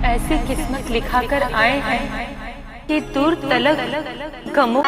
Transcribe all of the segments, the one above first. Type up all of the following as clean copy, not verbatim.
ऐसी किस्मत लिखा कर आए हैं कि दूर तलक गमों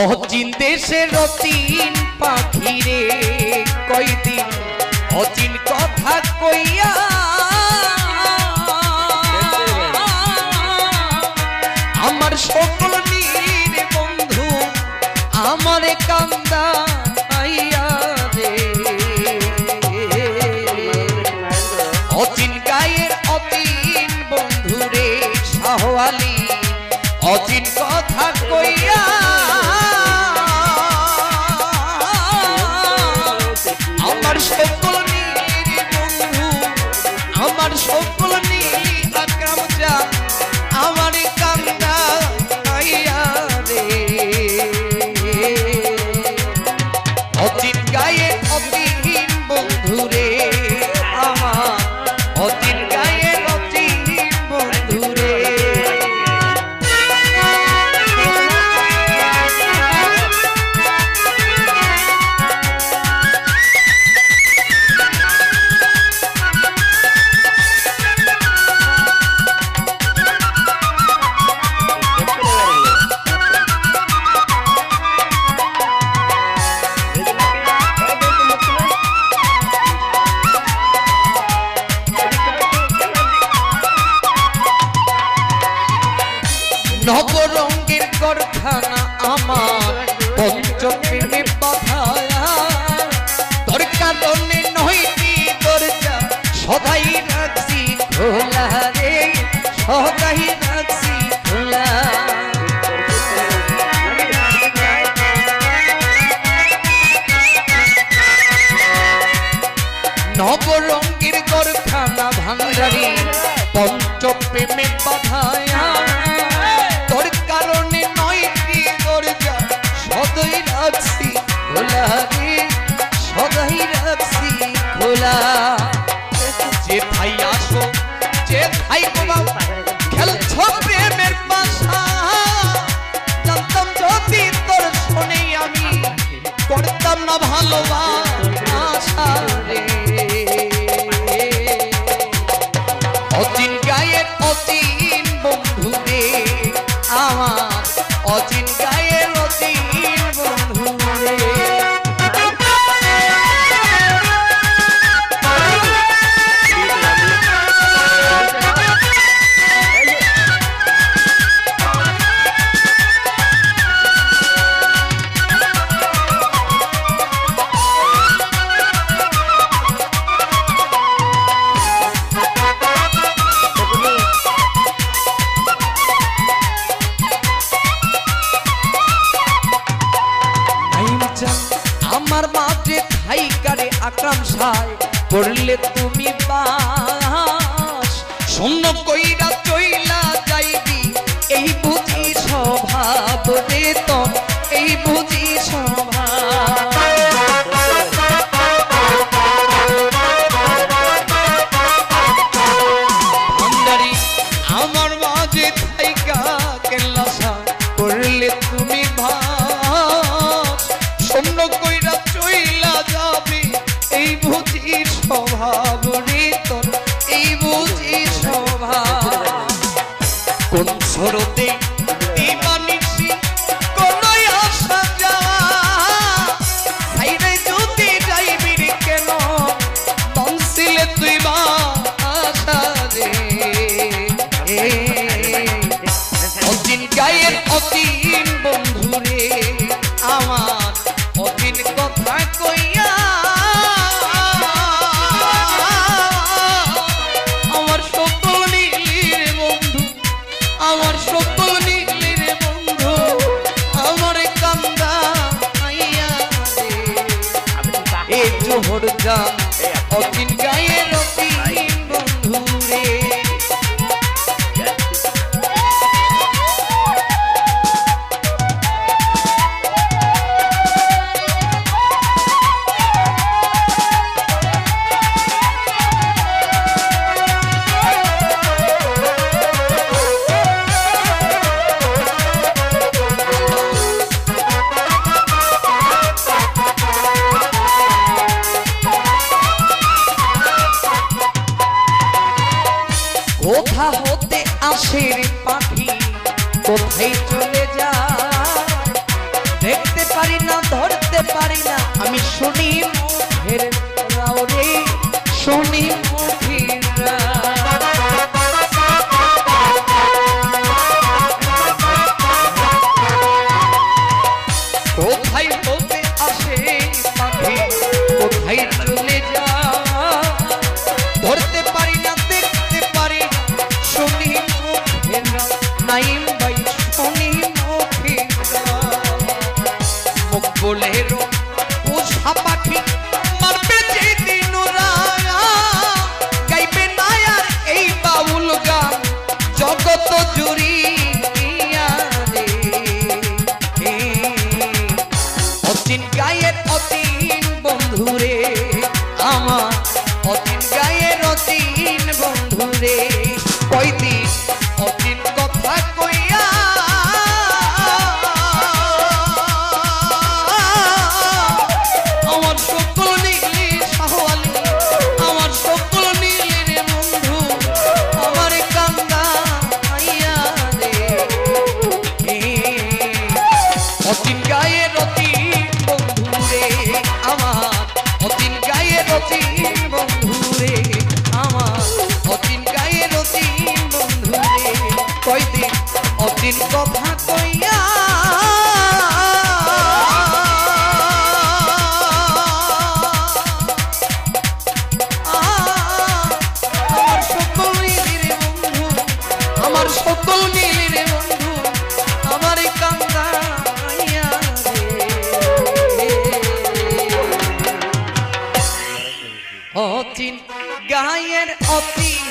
অচিন দেশের অচিন পাখি রে কয়দিন অচিন কথা কইয়া আমার সকল নীর বন্ধু আমার কান্দা আইয়া রে অচিন গায়ের অচিন বন্ধু রে শাহওয়ালি অচিন কথা কইয়া সকল নীর বন্ধু আমার সকল নীলি আকরাম যা আমার কান্দা আইয়া রে অচিন গায়ে অচিন বন্ধু রে আমার অচিন গায়ে অচিন বন্ধু রে নবরঙ্গের গড়খানা আমার পঞ্চপ্রেমে বাঁধায়া তোর কারণে নয়টি দরজা সদাই রাখছি খোলা রে সদাই রাখছি খোলা নবরঙ্গের গড়খানা ভান্ডারি পঞ্চপ্রেমে বাঁধায়া তোর কারণে নয়টি দরজা সদাই রাখছি খোলা রে সদাই রাখছি খোলা যে ভাই আসো যে ভাই বাবা খেলছো প্রেমের পাশা জানতাম যদি তোর শুনে আমি করতাম না ভালোবাসা রে অচিন গায়ের অচিন বন্ধু রে আমার অচিন গায়ের অচিন বন্ধু রে আমার মাঝে থাইকারে আকরাম সায় করলে তুমি বাস শূন্য কইরা চইলা যাইবি এই বুঝি স্বভাব রে তো এই বুঝি স্বভাব ভান্ডারি আমার মাঝে থাইকা কেল্লা সায় করলে তুমি বাস শূন্য কইরা চইলা যাবি এই বুঝি স্বভাব রে তোর এই বুঝি স্বভাব কোন স্রোতে দিবানিসি কোন আশা যাওয়া সাইরে যদি যাইবি রে কেন বংশিলে তুই বা আশা রে অচিন গায়ের অচিন বন্ধু রে আমার অচিন কথা কইয়া আমার সকল নীলের বন্ধু আমার সকল নীলের বন্ধু আমার কান্দা আইয়া রে এ জোহর যা অচিন গায়ের অচিন বন্ধু রে আসে রে পাখি কোথায় চলে যায় দেখতে পারি না ধরতে পারি না আমি শুনি মুখের রাও রে শুনি মুখের কোথায় বলতে আসে পাখি কোথায় চলে যায় ধরতে পারি না দেখতে পারি না শুনি মুখের নাইম ভাই শুনি মুখের মুখ বলে পোষা পাখি মারবে যেদিন ওরা গাইবে না আর এই বাউল গান জগৎ জুড়িয়া রে অচিন গায়ের অচিন বন্ধুরে আমার অচিন গায়ের অচিন বন্ধুরে কয়দিন অচিন কথা কইয়া আমার সকল নীলি শাহওয়ালি আমার সকল নীলির বন্ধু আমার কান্দা আইয়া রে অচিন গায়ের অচিন বন্ধুরে আমার অচিন গায়ের অচিন বন্ধুরে আমার অচিন গায়ের অচিন বন্ধুরে কয়দিন অচিন কথা কইয়া আমার সকল নীলির বন্ধু আমার সকল নীলির বন্ধু আমার কান্দা আইয়া রে অচিন গায়ের অচিন